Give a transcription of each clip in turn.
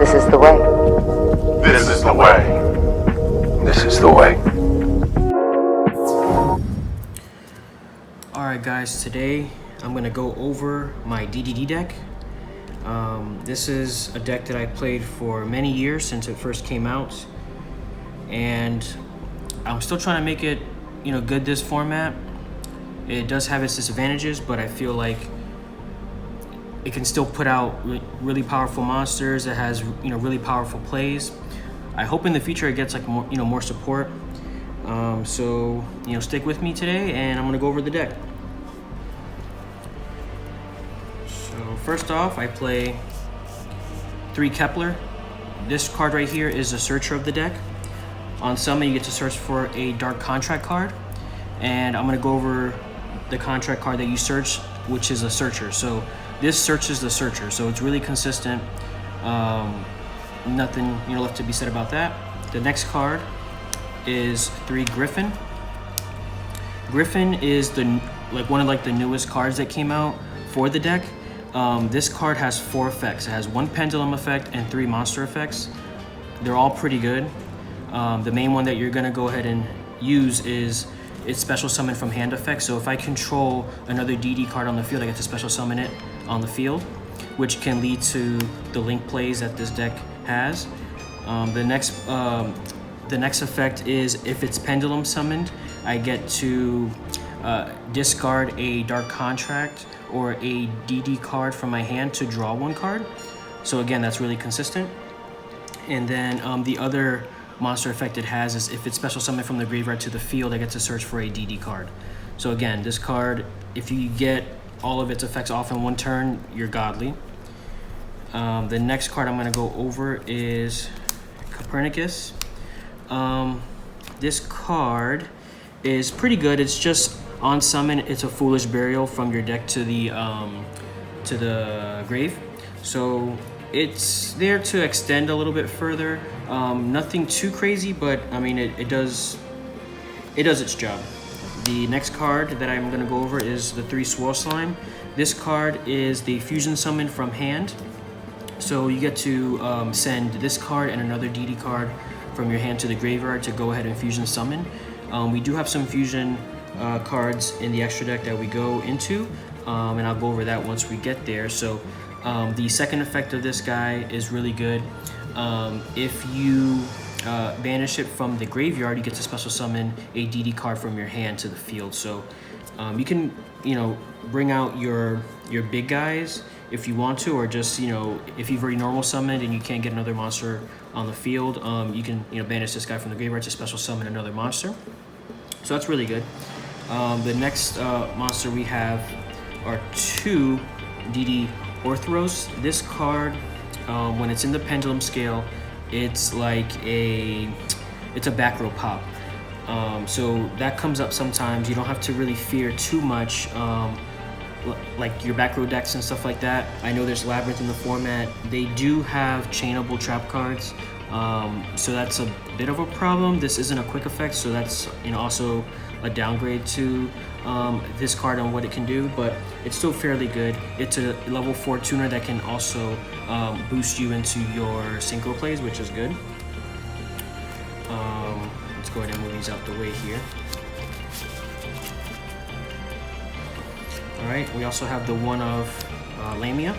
This is the way. This is the way. This is the way. Alright guys, today I'm going to go over my DDD deck. This is a deck that I played for many years since it first came out. And I'm still trying to make it, good this format. It does have its disadvantages, but I feel like it can still put out really powerful monsters. It has, really powerful plays. I hope in the future it gets like more support. So stick with me today, and I'm gonna go over the deck. So first off, I play 3 Kepler. This card right here is the searcher of the deck. On summon, you get to search for a dark contract card, and I'm gonna go over the contract card that you search, which is a searcher. So this searches the searcher, so it's really consistent. Nothing left to be said about that. The next card is 3 Griffin. Griffin is one of the newest cards that came out for the deck. This card has 4 effects. It has 1 pendulum effect and 3 monster effects. They're all pretty good. The main one that you're gonna go ahead and use is its special summon from hand effect. So if I control another DD card on the field, I get to special summon it on the field, which can lead to the link plays that this deck has. The next effect is if it's pendulum summoned, I get to discard a dark contract or a DD card from my hand to draw 1 card. So again, that's really consistent. And then the other monster effect it has is if it's special summoned from the graveyard to the field, I get to search for a DD card. So again, this card, if you get all of its effects off in 1 turn, you're godly. The next card I'm going to go over is Copernicus. This card is pretty good. It's just on summon, it's a Foolish Burial from your deck to the grave. So it's there to extend a little bit further. Nothing too crazy, but I mean it does its job. The next card that I'm going to go over is the 3 Swirl Slime. This card is the fusion summon from hand. So you get to send this card and another DD card from your hand to the graveyard to go ahead and fusion summon. We do have some fusion cards in the extra deck that we go into, and I'll go over that once we get there. So the second effect of this guy is really good. If you banish it from the graveyard, you get to special summon a DD card from your hand to the field. So you can bring out your big guys if you want to, or just if you've already normal summoned and you can't get another monster on the field, you can banish this guy from the graveyard to special summon another monster. So that's really good. The next monster we have are 2 DD Orthros. This card, when it's in the pendulum scale, it's like it's a back row pop. So that comes up sometimes. You don't have to really fear too much, like your back row decks and stuff like that. I know there's Labyrinth in the format. They do have chainable trap cards, so that's a bit of a problem. This isn't a quick effect, so that's also a downgrade to this card on what it can do, but it's still fairly good. It's a level 4 tuner that can also boost you into your synchro plays, which is good. Let's go ahead and move these out the way here. Alright, we also have the one of Lamia.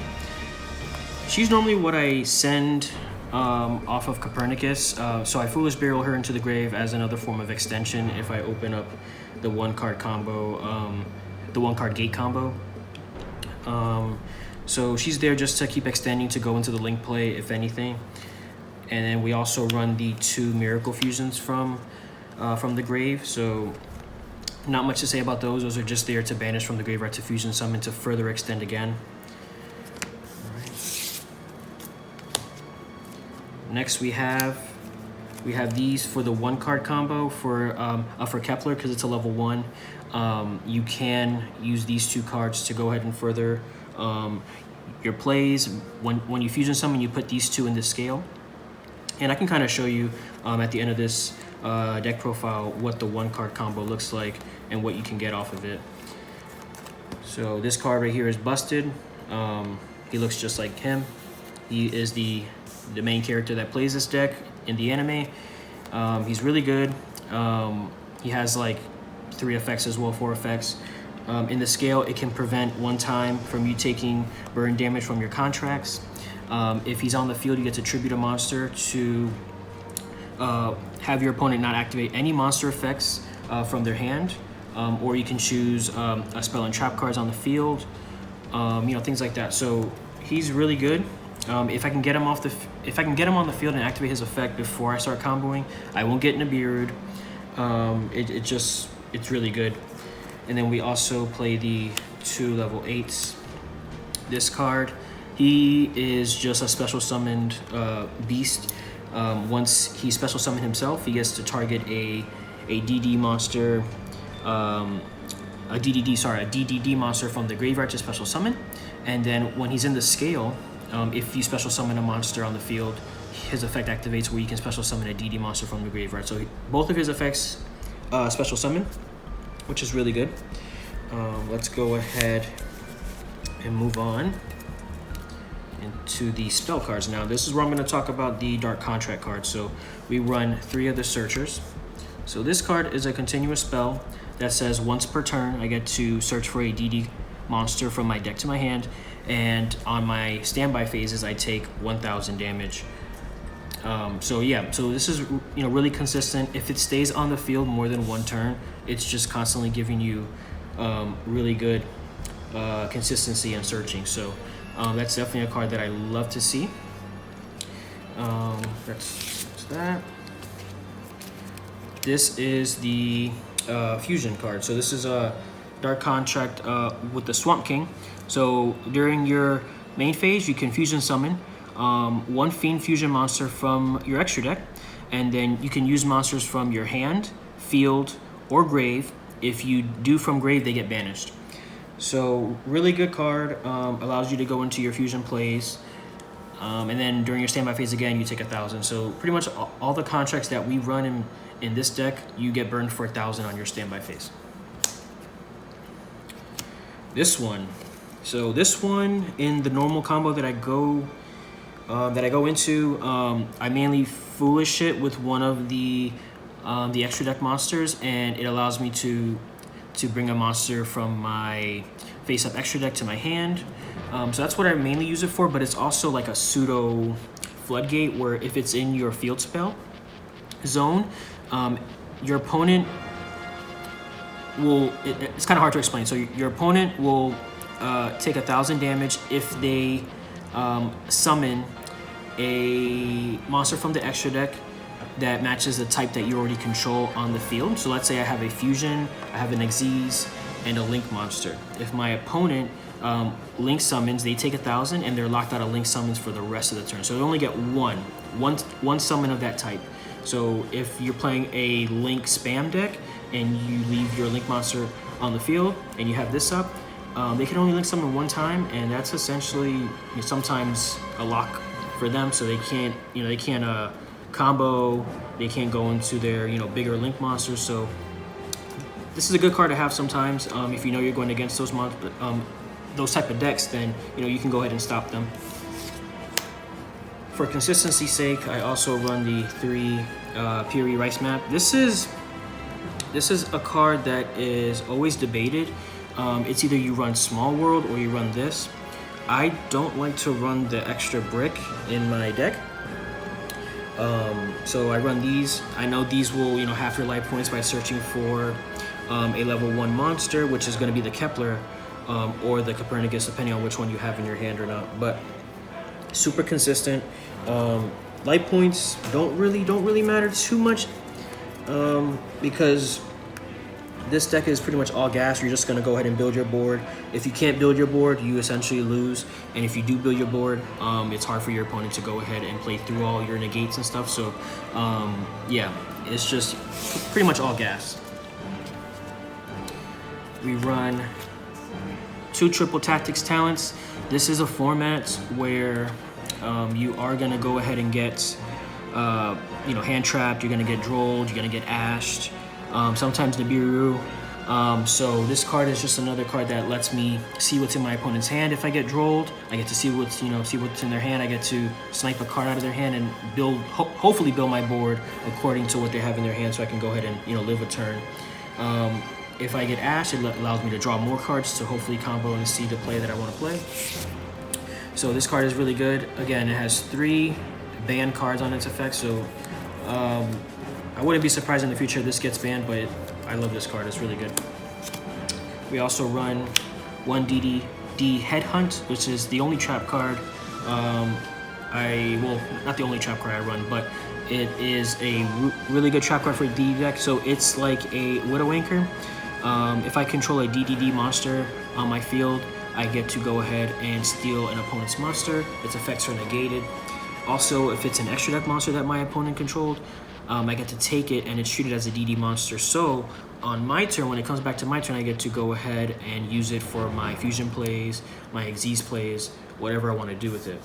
She's normally what I send off of Copernicus, so I Foolish Burial her into the grave as another form of extension if I open up the 1-card combo, the 1-card gate combo. So she's there just to keep extending to go into the link play, if anything. And then we also run the 2 Miracle Fusions from the grave. So not much to say about those. Those are just there to banish from the graveyard to fusion summon to further extend again. All right. Next we have these for the 1-card combo for Kepler, because it's a level 1. You can use these 2 cards to go ahead and further your plays. When you fusion summon, you put these 2 in the scale. And I can kind of show you at the end of this deck profile what the 1-card combo looks like and what you can get off of it. So this card right here is Busted. He looks just like him. He is the the main character that plays this deck in the anime. He's really good. He has like 3 effects as well, 4 effects. In the scale, it can prevent 1 time from you taking burn damage from your contracts. If he's on the field, you get to tribute a monster to have your opponent not activate any monster effects from their hand, or you can choose a spell and trap cards on the field, things like that. So he's really good. If I can get him on the field and activate his effect before I start comboing, I won't get Nibiru. It's really good. And then we also play the 2 level 8s. This card, he is just a special summoned beast. Once he special summoned himself, he gets to target a DD monster, a DDD monster from the graveyard to special summon. And then when he's in the scale, if you special summon a monster on the field, his effect activates where you can special summon a DD monster from the graveyard. So both of his effects special summon, which is really good. Let's go ahead and move on into the spell cards now. This is where I'm going to talk about the Dark Contract cards. So we run 3 of the Searchers. So this card is a continuous spell that says once per turn I get to search for a DD monster from my deck to my hand, and on my standby phases I take 1,000 damage. So this is really consistent. If it stays on the field more than 1 turn, it's just constantly giving you really good consistency and searching. So that's definitely a card that I love to see. That's that. This is the fusion card. So this is a Dark Contract with the Swamp King. So during your main phase, you can fusion summon 1 Fiend Fusion monster from your extra deck, and then you can use monsters from your hand, field, or grave. If you do from grave, they get banished. So really good card, allows you to go into your fusion plays, and then during your standby phase again, you take 1,000. So pretty much all the contracts that we run in this deck, you get burned for 1,000 on your standby phase. This one. So this one, in the normal combo that I go into, I mainly foolish it with one of the extra deck monsters, and it allows me to bring a monster from my face up extra deck to my hand. So that's what I mainly use it for, but it's also like a pseudo floodgate, where if it's in your field spell zone, your opponent will, it's kind of hard to explain. So your opponent will take 1,000 damage if they summon a monster from the extra deck that matches the type that you already control on the field. So let's say I have a fusion, I have an Xyz, and a Link monster. If my opponent Link summons, they take 1,000 and they're locked out of Link summons for the rest of the turn. So they only get one summon of that type. So if you're playing a Link spam deck and you leave your Link monster on the field and you have this up, they can only Link summon 1 time, and that's essentially sometimes a lock for them. So they can't combo, they can't go into their bigger Link monsters. So this is a good card to have sometimes. If you know you're going against those type of decks, then you can go ahead and stop them. For consistency's sake, I also run the 3 Piri Rice map. This is a card that is always debated. It's either you run Small World or you run this. I don't like to run the extra brick in my deck. So I run these. I know these will half your life points by searching for a level 1 monster, which is going to be the Kepler or the Copernicus, depending on which one you have in your hand or not. But super consistent. Life points don't really matter too much, because this deck is pretty much all gas. You're just going to go ahead and build your board. If you can't build your board, you essentially lose. And if you do build your board, it's hard for your opponent to go ahead and play through all your negates and stuff. So yeah, it's just pretty much all gas. We run 2 Triple Tactics talents. This is a format where you are going to go ahead and get hand trapped, you're going to get drolled, you're going to get ashed. Sometimes Nibiru, So this card is just another card that lets me see what's in my opponent's hand. If I get drolled, I get to see what's in their hand. I get to snipe a card out of their hand and hopefully build my board according to what they have in their hand, so I can go ahead and live a turn. If I get Ash, it allows me to draw more cards to hopefully combo and see the play that I want to play. So this card is really good. Again, it has 3 banned cards on its effect, so I wouldn't be surprised in the future if this gets banned, but I love this card. It's really good. We also run 1 DDD Headhunt, which is the only trap card. Well, not the only trap card I run, but it is a really good trap card for a DD deck. So it's like a Widow Anchor. If I control a DDD monster on my field, I get to go ahead and steal an opponent's monster. Its effects are negated. Also, if it's an extra deck monster that my opponent controlled, I get to take it and it's treated as a DD monster. So on my turn, when it comes back to my turn, I get to go ahead and use it for my fusion plays, my Xyz plays, whatever I want to do with it.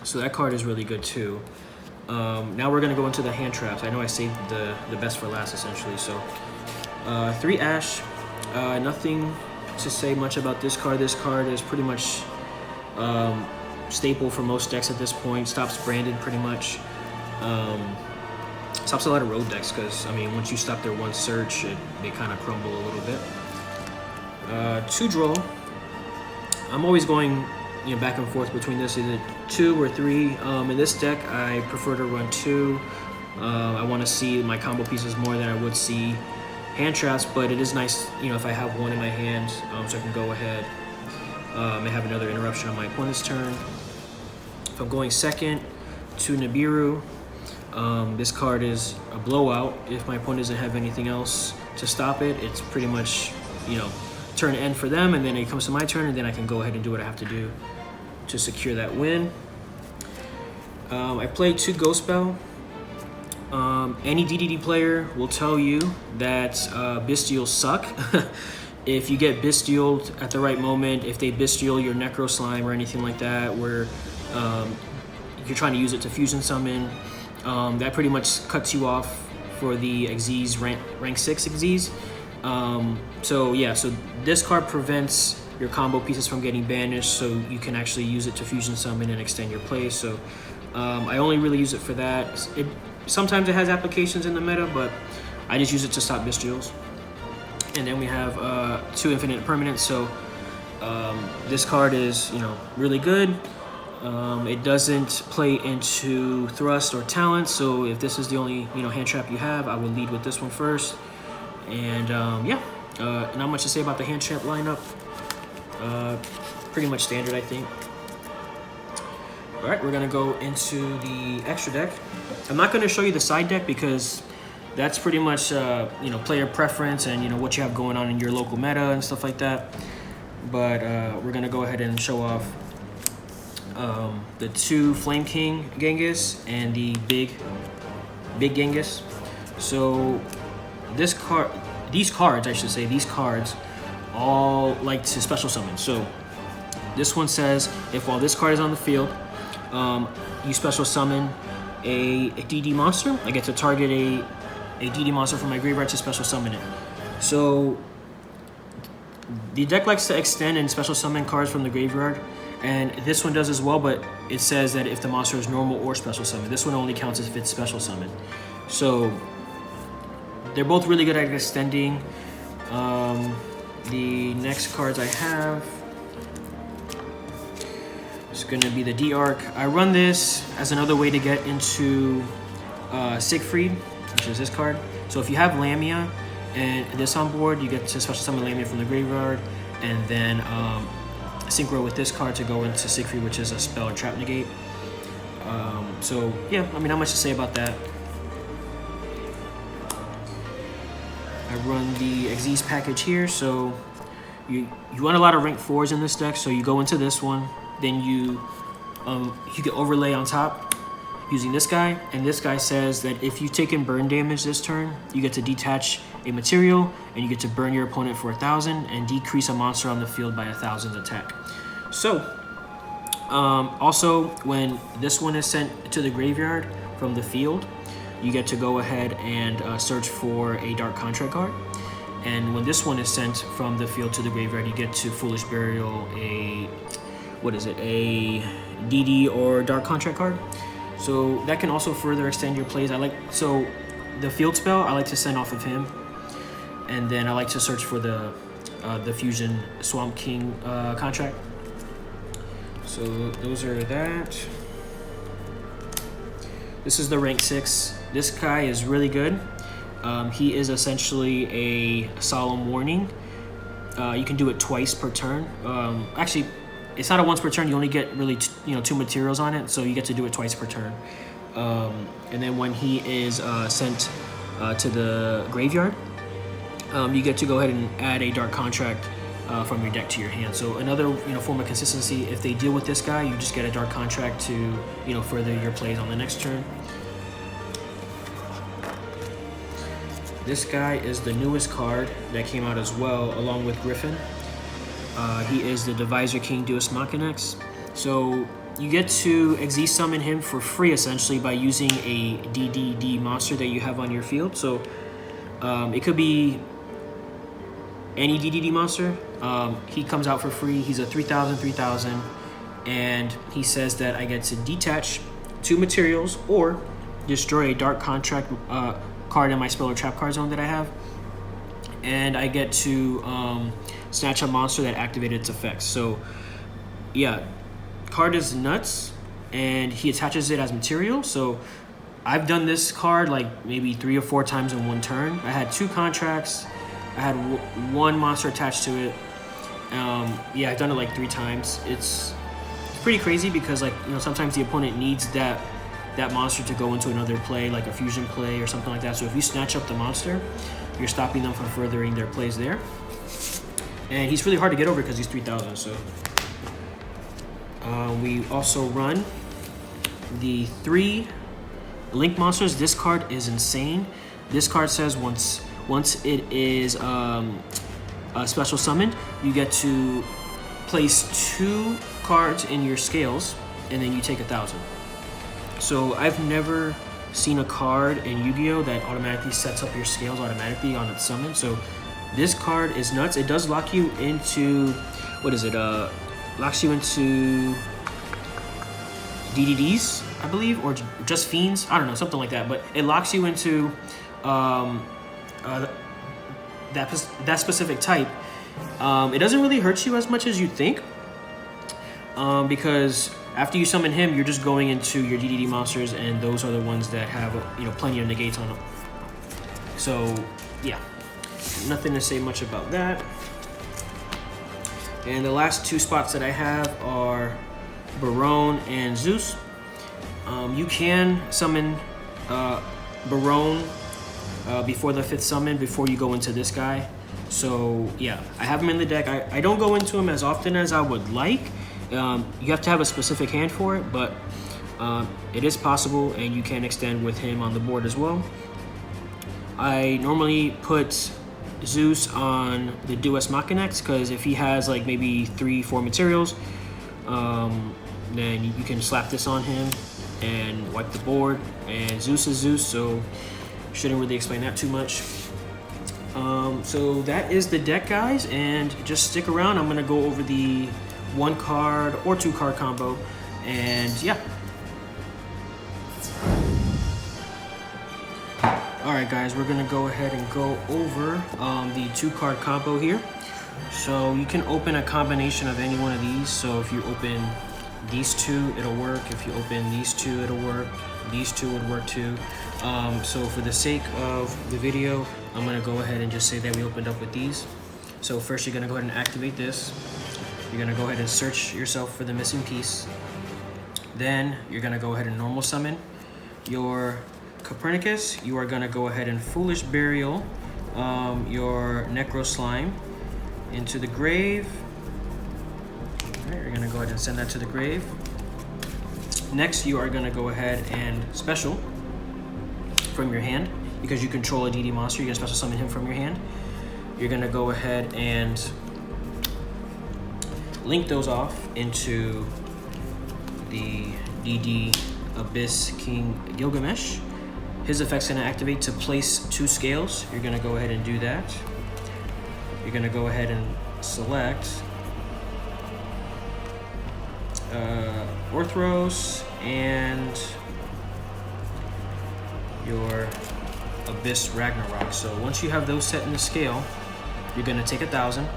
So that card is really good too. Now we're going to go into the hand traps. I know I saved the best for last essentially. So 3 Ash, nothing to say much about this card. This card is pretty much staple for most decks at this point. Stops branded pretty much. Stops a lot of road decks because, I mean, once you stop their one search, they kind of crumble a little bit. 2 Droll. I'm always going back and forth between this, either 2 or 3. In this deck, I prefer to run 2. I want to see my combo pieces more than I would see hand traps, but it is nice, if I have one in my hand, so I can go ahead and have another interruption on my opponent's turn. If I'm going second to Nibiru, this card is a blowout. If my opponent doesn't have anything else to stop it, it's pretty much, turn end for them, and then it comes to my turn, and then I can go ahead and do what I have to do to secure that win. I played 2 Ghost Spell. Any DDD player will tell you that Bystials suck. If you get Bystialed at the right moment, if they Bystial your Necro Slime or anything like that, where you're trying to use it to fusion summon, that pretty much cuts you off for the Xyz rank 6 Xyz. So this card prevents your combo pieces from getting banished, so you can actually use it to fusion summon and extend your play. So I only really use it for that. Sometimes it has applications in the meta, but I just use it to stop Bystials. And then we have 2 Infinite Permanents. So this card is really good. It doesn't play into thrust or talent, so if this is the only hand trap you have, I would lead with this one first. And not much to say about the hand trap lineup. Pretty much standard, I think. All right, we're gonna go into the extra deck. I'm not gonna show you the side deck because that's pretty much player preference and what you have going on in your local meta and stuff like that. But we're gonna go ahead and show off the 2 Flame King Genghis and the big Genghis. So these cards all like to special summon. So this one says, if while this card is on the field, you special summon a DD monster, I get to target a DD monster from my graveyard to special summon it. So the deck likes to extend and special summon cards from the graveyard, and this one does as well, but it says that if the monster is normal or special summon. This one only counts if it's special summon. So they're both really good at extending. The next cards I have is going to be the D-Arc. I run this as another way to get into Siegfried, which is this card. So if you have Lamia and this on board, you get to special summon Lamia from the graveyard, and then synchro with this card to go into Siegfried, which is a spell or trap negate. So yeah, I mean, not much to say about that. I run the Xyz package here, so you run a lot of rank 4s in this deck. So you go into this one, then you can overlay on top using this guy, and this guy says that if you've taken burn damage this turn, you get to detach a material, and you get to burn your opponent for 1,000 and decrease a monster on the field by 1,000 attack. So also when this one is sent to the graveyard from the field, you get to go ahead and search for a Dark Contract card. And when this one is sent from the field to the graveyard, you get to Foolish Burial a DD or Dark Contract card. So that can also further extend your plays. So the field spell I like to send off of him, and then I like to search for the Fusion Swamp King contract. So those are that. This is the rank 6. This guy is really good. He is essentially a Solemn Warning. You can do it twice per turn. Actually, it's not a once per turn. You only get really 2 materials on it, so you get to do it twice per turn. And then when he is sent to the graveyard, you get to go ahead and add a Dark Contract from your deck to your hand. So another form of consistency. If they deal with this guy, you just get a Dark Contract to further your plays on the next turn. This guy is the newest card that came out as well, along with Griffin. He is the Divisor King Deus Machinax. So you get to Xyz summon him for free, essentially, by using a DDD monster that you have on your field. So it could be any DDD monster. He comes out for free. He's a 3,000, and he says that I get to detach 2 materials or destroy a Dark Contract card in my spell or trap card zone that I have, and I get to snatch a monster that activated its effects. So yeah, card is nuts, and he attaches it as material. So I've done this card like maybe 3 or 4 times in one turn. I had 2 contracts. I had 1 monster attached to it. Yeah, I've done it like 3 times. It's pretty crazy because sometimes the opponent needs that monster to go into another play, like a fusion play or something like that. So if you snatch up the monster, you're stopping them from furthering their plays there. And he's really hard to get over because he's 3,000. So we also run the 3 Link monsters. This card is insane. This card says once it is a special summon, you get to place 2 cards in your scales, and then you take 1,000. So I've never seen a card in Yu-Gi-Oh that automatically sets up your scales automatically on its summon. So this card is nuts. It does lock you into, locks you into DDDs, I believe, or just Fiends. I don't know, something like that. But it locks you into that specific type. It doesn't really hurt you as much as you think, because after you summon him, you're just going into your DDD monsters, and those are the ones that have plenty of negates on them. So yeah, nothing to say much about that. And the last 2 spots that I have are Barone and Zeus. You can summon Barone before the 5th summon, before you go into this guy. So yeah, I have him in the deck. I don't go into him as often as I would like. You have to have a specific hand for it, but it is possible, and you can extend with him on the board as well. I normally put Zeus on the Deus Machinax, because if he has like maybe 3-4 materials, then you can slap this on him and wipe the board, and Zeus is Zeus, so shouldn't really explain that too much. So that is the deck, guys, and just stick around. I'm gonna go over the 1 card or 2 card combo, and yeah. Alright guys, we're gonna go ahead and go over the 2 card combo here. So you can open a combination of any one of these. So if you open these 2, it'll work. If you open these 2, it'll work. These 2 would work too. So for the sake of the video, I'm gonna go ahead and just say that we opened up with these. So first you're gonna go ahead and activate this. You're gonna go ahead and search yourself for the missing piece. Then you're gonna go ahead and normal summon your Copernicus. You are gonna go ahead and Foolish Burial your Necro Slime into the grave. Alright, you're gonna go ahead and send that to the grave. Next, you are gonna go ahead and special from your hand, because you control a DD monster. You're gonna special summon him from your hand. You're gonna go ahead and link those off into the DD Abyss King Gilgamesh. His effect's gonna activate to place 2 scales. You're gonna go ahead and do that. you're gonna go ahead and select Orthros and your Abyss Ragnarok. So once you have those set in the scale, you're gonna take 1,000.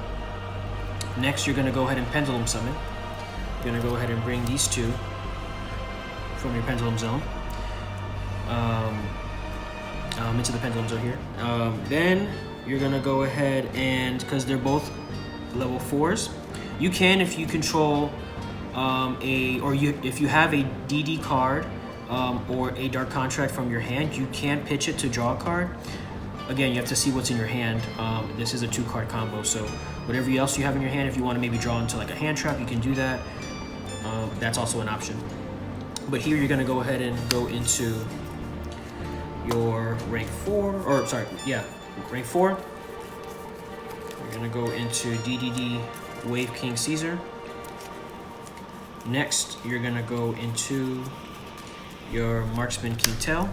Next, you're gonna go ahead and Pendulum Summon. You're gonna go ahead and bring these two from your Pendulum Zone into the Pendulum Zone here. Then you're gonna go ahead and, because they're both level 4s, you can, if you control if you have a DD card or a Dark Contract from your hand, you can pitch it to draw a card. Again, you have to see what's in your hand. This is a 2-card combo, so whatever else you have in your hand, if you want to maybe draw into like a hand trap, you can do that. That's also an option. But here you're gonna go ahead and go into your rank 4, or sorry, yeah, rank 4. You're gonna go into DDD Wave King Caesar. Next, you're gonna go into your Marksman King Tell.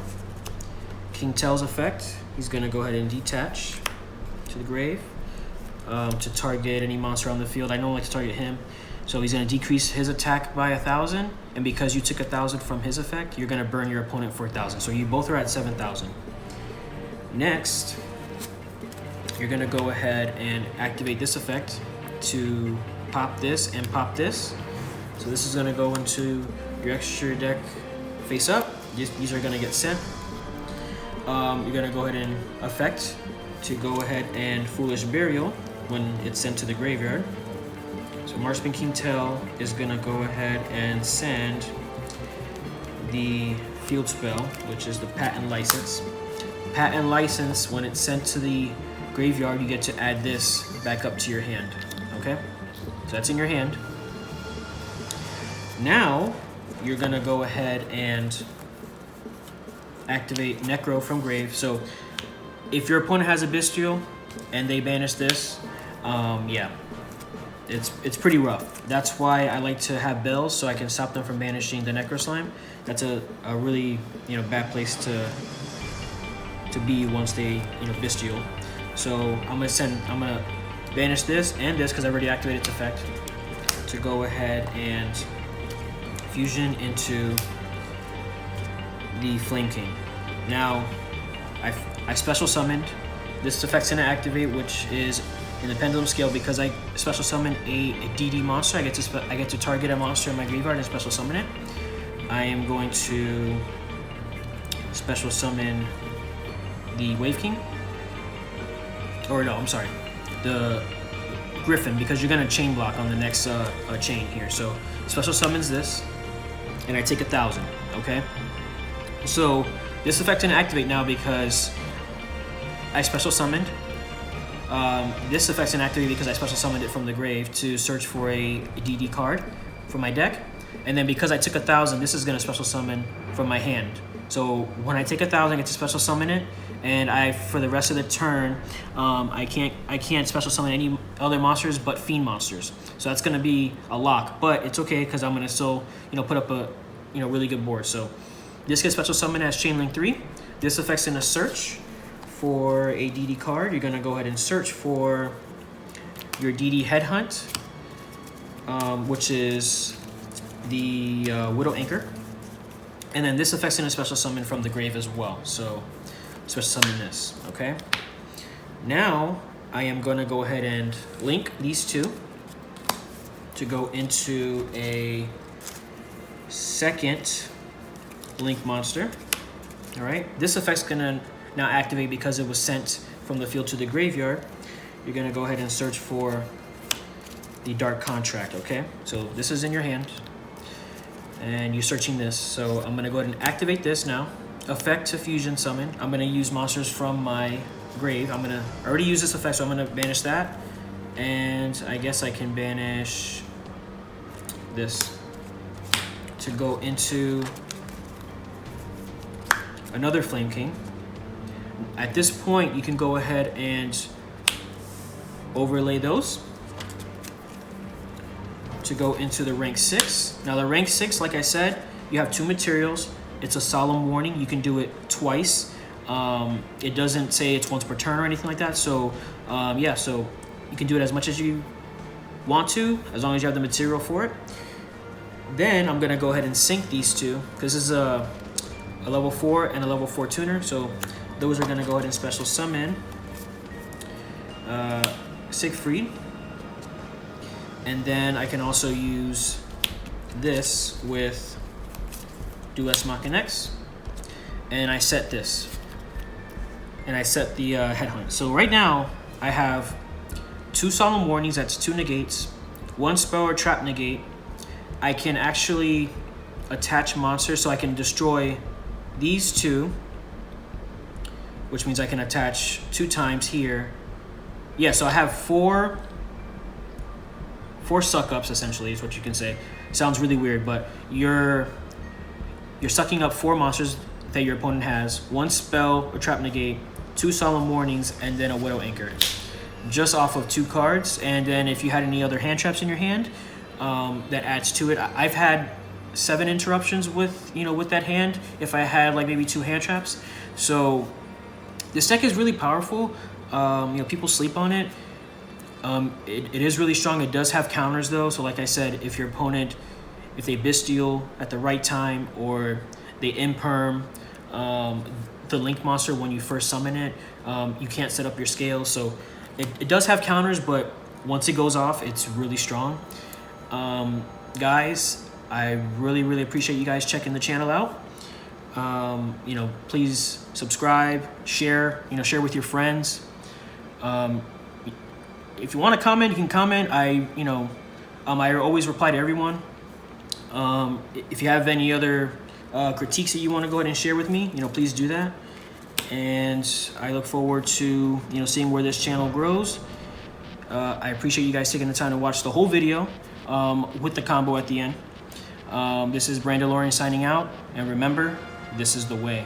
King Tell's effect, he's gonna go ahead and detach to the grave to target any monster on the field. I don't like to target him, so he's gonna decrease his attack by 1,000, and because you took 1,000 from his effect, you're gonna burn your opponent for 1,000. So you both are at 7,000. Next, you're gonna go ahead and activate this effect to pop this and pop this. So this is gonna go into your extra deck face up. These are gonna get sent. You're gonna go ahead and effect to go ahead and Foolish Burial when it's sent to the graveyard. So Marksman King Tell is gonna go ahead and send the field spell, which is the Patent License. Patent License, when it's sent to the graveyard, you get to add this back up to your hand, okay? So that's in your hand. Now, you're gonna go ahead and activate Necro from grave. So if your opponent has a Bestial and they banish this, yeah, it's pretty rough. That's why I like to have bells, so I can stop them from banishing the Necro Slime. That's a really bad place to be once they Bestial. So I'm gonna banish this and this because I already activated its effect to go ahead and fusion into the Flame King. Now, I special summoned. This effect's gonna activate, which is in the Pendulum scale, because I special summon a DD monster. I get to target a monster in my graveyard and special summon it. I am going to special summon the Wave King. Or no, I'm sorry, the Griffin, because you're gonna chain block on the next chain here. So special summons this, and I take 1,000. Okay. So this effect can activate now because I special summoned. This effect's can activate because I special summoned it from the grave to search for a DD card from my deck, and then because I took 1,000, this is gonna special summon from my hand. So when I take 1,000, I get to special summon it, and for the rest of the turn, I can't special summon any other monsters but fiend monsters. So that's gonna be a lock, but it's okay because I'm gonna still put up a really good board. So this gets special summoned as Chainlink 3. This effect's gonna search for a DD card. You're gonna go ahead and search for your DD Headhunt, which is the Widow Anchor. And then this effect's gonna special summon from the grave as well. So special summon this, okay? Now I am gonna go ahead and link these two to go into a second Link monster. All right, this effect's gonna now activate because it was sent from the field to the graveyard. You're gonna go ahead and search for the Dark Contract, okay? So this is in your hand, and you're searching this. So I'm gonna go ahead and activate this now. Effect to fusion summon. I'm gonna use monsters from my grave. I already use this effect, so I'm gonna banish that. And I guess I can banish this to go into another Flame King. At this point, you can go ahead and overlay those to go into the rank 6. Now the rank 6, like I said, you have 2 materials. It's a solemn warning. You can do it twice. It doesn't say it's once per turn or anything like that. So yeah, so You can do it as much as you want to, as long as you have the material for it. Then I'm gonna go ahead and sync these two, because this is a level 4 and a level 4 tuner, so those are gonna go ahead and special summon Siegfried. And then I can also use this with Dues Machina X, and I set this. And I set the Headhunt. So right now, I have 2 Solemn Warnings, that's 2 negates, 1 spell or trap negate. I can actually attach monsters, so I can destroy these 2, which means I can attach 2 times here. Yeah, so I have 4 suck-ups, essentially, is what you can say. Sounds really weird, but you're sucking up 4 monsters that your opponent has, 1 spell or trap negate, 2 Solemn Warnings, and then a Widow Anchor, just off of 2 cards. And then if you had any other hand traps in your hand, that adds to it. I've had 7 interruptions with that hand if I had like maybe 2 hand traps. So this deck is really powerful. People sleep on it. It is really strong. It does have counters though. So like I said, if your opponent, if they Bestial at the right time, or they Imperm the Link monster when you first summon it, you can't set up your scales. So it does have counters, but once it goes off, it's really strong. Guys, I really appreciate you guys checking the channel out. Please subscribe, share, share with your friends. If you want to comment, you can comment. I always reply to everyone. If you have any other critiques that you want to go ahead and share with me, please do that. And I look forward to seeing where this channel grows. I appreciate you guys taking the time to watch the whole video with the combo at the end. This is Brandon Lorian signing out, and remember, this is the way.